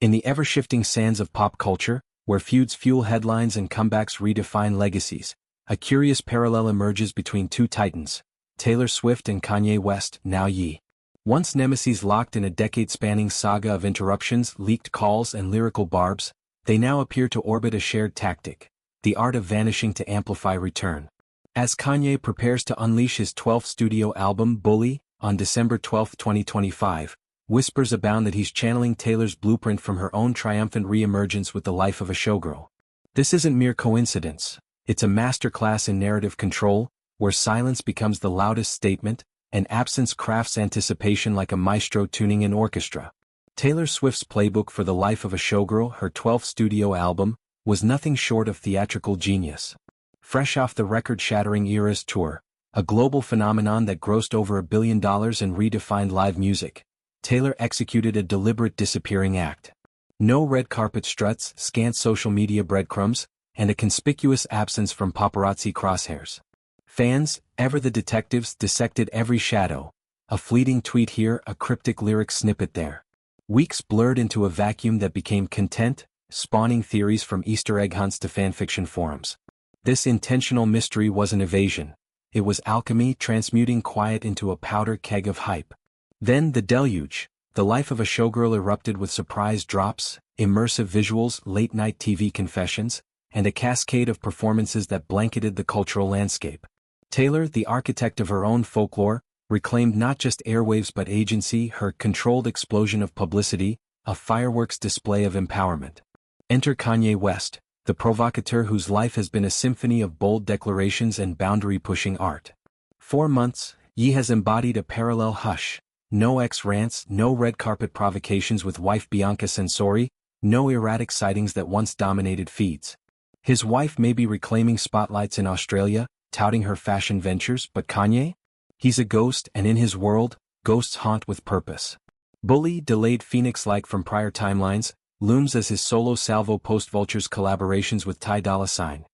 In the ever-shifting sands of pop culture, where feuds fuel headlines and comebacks redefine legacies, a curious parallel emerges between two titans, Taylor Swift and Kanye West, now Ye. Once nemesis locked in a decade-spanning saga of interruptions, leaked calls and lyrical barbs, they now appear to orbit a shared tactic, the art of vanishing to amplify return. As Kanye prepares to unleash his 12th studio album, Bully, on December 12, 2025, whispers abound that he's channeling Taylor's blueprint from her own triumphant re-emergence with the life of a showgirl. This isn't mere coincidence, it's a masterclass in narrative control, where silence becomes the loudest statement, and absence crafts anticipation like a maestro tuning an orchestra. Taylor Swift's playbook for the life of a showgirl, her 12th studio album, was nothing short of theatrical genius. Fresh off the record-shattering Eras tour, a global phenomenon that grossed over $1 billion and redefined live music, Taylor executed a deliberate disappearing act. No red carpet struts, scant social media breadcrumbs, and a conspicuous absence from paparazzi crosshairs. Fans, ever the detectives, dissected every shadow, a fleeting tweet here, a cryptic lyric snippet there. Weeks blurred into a vacuum that became content, spawning theories from Easter egg hunts to fanfiction forums. This intentional mystery wasn't evasion. It was alchemy transmuting quiet into a powder keg of hype. Then the deluge, the life of a showgirl erupted with surprise drops, immersive visuals, late-night TV confessions, and a cascade of performances that blanketed the cultural landscape. Taylor, the architect of her own folklore, reclaimed not just airwaves but agency, her controlled explosion of publicity, a fireworks display of empowerment. Enter Kanye West, the provocateur whose life has been a symphony of bold declarations and boundary-pushing art. 4 months, Ye has embodied a parallel hush. No ex-rants, no red carpet provocations with wife Bianca Sensori, no erratic sightings that once dominated feeds. His wife may be reclaiming spotlights in Australia, touting her fashion ventures, but Kanye? He's a ghost, and in his world, ghosts haunt with purpose. Bully, delayed Phoenix-like from prior timelines, looms as his solo salvo post-Vultures collaborations with Ty Dolla $ign.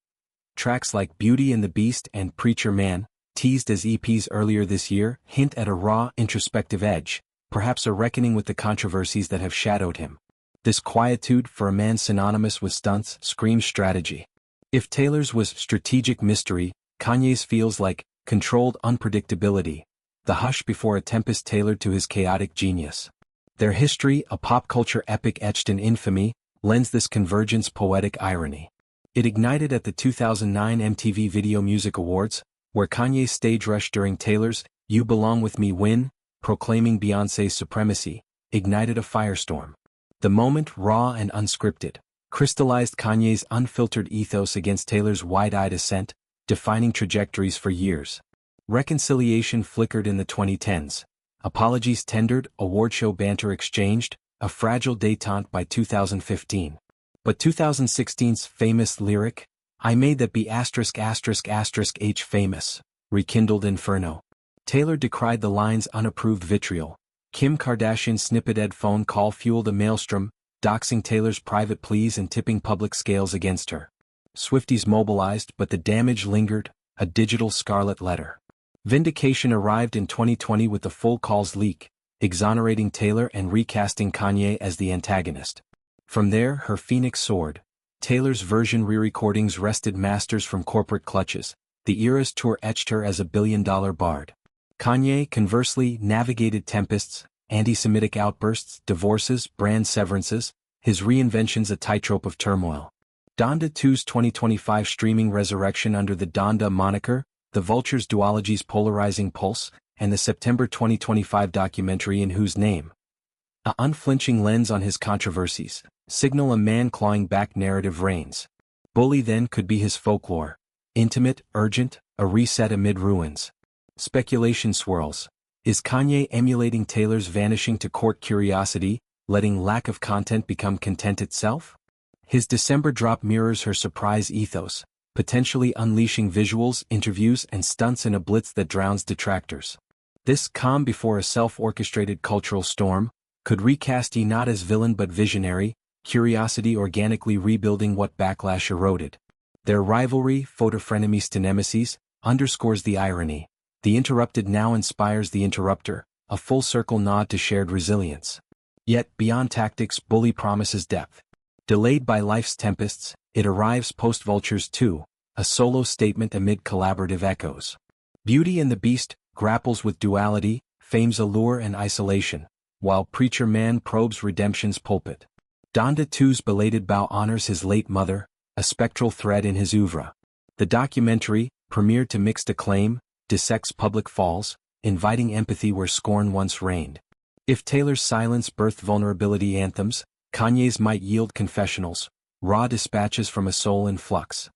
Tracks like Beauty and the Beast and Preacher Man, teased as EPs earlier this year, hint at a raw, introspective edge, perhaps a reckoning with the controversies that have shadowed him. This quietude, for a man synonymous with stunts, screams strategy. If Taylor's was strategic mystery, Kanye's feels like controlled unpredictability, the hush before a tempest tailored to his chaotic genius. Their history, a pop culture epic etched in infamy, lends this convergence poetic irony. It ignited at the 2009 MTV Video Music Awards, where Kanye's stage rush during Taylor's You Belong With Me win, proclaiming Beyoncé's supremacy, ignited a firestorm. The moment, raw and unscripted, crystallized Kanye's unfiltered ethos against Taylor's wide-eyed ascent, defining trajectories for years. Reconciliation flickered in the 2010s. Apologies tendered, award show banter exchanged, a fragile détente by 2015. But 2016's famous lyric, I made that be ****H famous, rekindled Inferno. Taylor decried the line's unapproved vitriol. Kim Kardashian's snippeted phone call fueled a maelstrom, doxing Taylor's private pleas and tipping public scales against her. Swifties mobilized, but the damage lingered, a digital scarlet letter. Vindication arrived in 2020 with the full calls leak, exonerating Taylor and recasting Kanye as the antagonist. From there, her phoenix soared. Taylor's version re-recordings wrested masters from corporate clutches. The Eras tour etched her as a billion-dollar bard. Kanye, conversely, navigated tempests, anti-Semitic outbursts, divorces, brand severances, his reinventions a tightrope of turmoil. Donda 2's 2025 streaming resurrection under the Donda moniker, the Vultures duology's polarizing pulse, and the September 2025 documentary In Whose Name. A unflinching lens on his controversies, signal a man clawing back narrative reigns. Bully then could be his folklore. Intimate, urgent, a reset amid ruins. Speculation swirls. Is Kanye emulating Taylor's vanishing to court curiosity, letting lack of content become content itself? His December drop mirrors her surprise ethos, potentially unleashing visuals, interviews, and stunts in a blitz that drowns detractors. This calm before a self-orchestrated cultural storm could recast Ye not as villain but visionary, curiosity organically rebuilding what backlash eroded. Their rivalry, photofrenemies to nemesis, underscores the irony. The interrupted now inspires the interrupter, a full-circle nod to shared resilience. Yet, beyond tactics, Bully promises depth. Delayed by life's tempests, it arrives post-Vultures 2, a solo statement amid collaborative echoes. Beauty and the Beast grapples with duality, fame's allure and isolation, while Preacher Man probes redemption's pulpit. Donda 2's belated bow honors his late mother, a spectral thread in his oeuvre. The documentary, premiered to mixed acclaim, dissects public falls, inviting empathy where scorn once reigned. If Taylor's silence birthed vulnerability anthems, Kanye's might yield confessionals, raw dispatches from a soul in flux.